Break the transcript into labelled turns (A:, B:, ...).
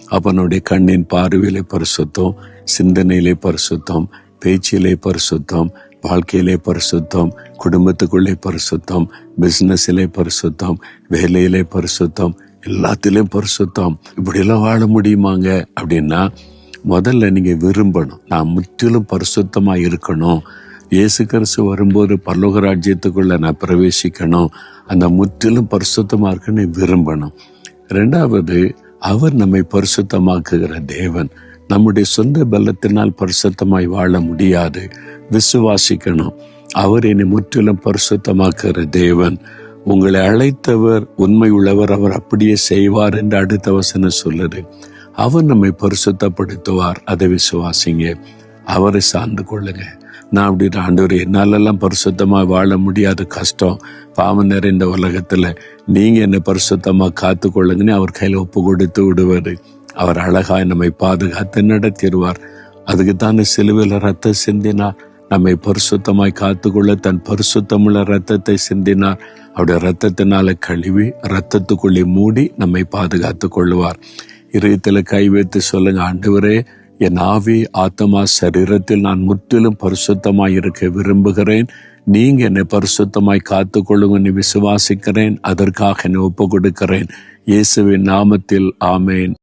A: அவனுடைய கண்ணின் பார்வையிலே பரிசுத்தம், சிந்தனையிலே பரிசுத்தம், பேச்சிலே பரிசுத்தம், வாழ்க்கையிலே பரிசுத்தம், குடும்பத்துக்குள்ளே பரிசுத்தம், பிசினஸிலே பரிசுத்தம், வேலையிலே பரிசுத்தம், எல்லாத்திலையும் பரிசுத்தம். இப்படியெல்லாம் வாழ முடியுமாங்க அப்படின்னா முதல்ல நீங்க விரும்பணும். நான் முற்றிலும் பரிசுத்தமா இருக்கணும். இயேசு கிறிஸ்து வரும்போது பரலோக ராஜ்யத்துக்குள்ள நான் பிரவேசிக்கணும். அந்த முற்றிலும் பரிசுத்தமா இருக்குன்னு விரும்பணும். ரெண்டாவது, அவர் நம்மை பரிசுத்தமாக்குகிற தேவன். நம்முடைய சொந்த பலத்தினால் பரிசுத்தமாய் வாழ முடியாது. விசுவாசிக்கணும். அவர் என்னை முற்றிலும் பரிசுத்தமாக்குகிற தேவன். உங்களை அழைத்தவர் உண்மை உள்ளவர், அவர் அப்படியே செய்வார் என்று அடுத்த வசனம் சொல்லுது. அவர் நம்மை பரிசுத்தப்படுத்துவார். அதை விசுவாசிங்க, அவரை சார்ந்து கொள்ளுங்க. நான் அப்படி ஆண்டவரே, என்னாலெல்லாம் பரிசுத்தமா வாழ முடியாது, கஷ்டம், பாவம் நிறைந்த உலகத்துல நீங்க என்னை பரிசுத்தமா காத்து கொள்ளுங்கன்னு அவர் கையில ஒப்பு கொடுத்து விடுவாரு. அவர் அழகாய் நம்மை பாதுகாத்து நடத்திடுவார். அதுக்குத்தானே சிலுவையில் ரத்தம் சிந்தினார். நம்மை பரிசுத்தமாய் காத்துக்கொள்ள தன் பரிசுத்தமுள்ள ரத்தத்தை சிந்தினார். அவருடைய ரத்தத்தினால கழுவி ரத்தத்துக்குள்ளே மூடி நம்மை பாதுகாத்து கொள்ளுவார். இதயத்துல கை வைத்து சொல்லுங்க, ஆண்டவரே, என் ஆவி, ஆத்மா, சரீரத்தில் நான் முற்றிலும் பரிசுத்தமாய் இருக்க விரும்புகிறேன். நீங்க என்னை பரிசுத்தமாய் காத்து கொள்ளுங்கன்னு விசுவாசிக்கிறேன். அதற்காக என்னை ஒப்பு கொடுக்கிறேன். இயேசுவின் நாமத்தில் ஆமேன்.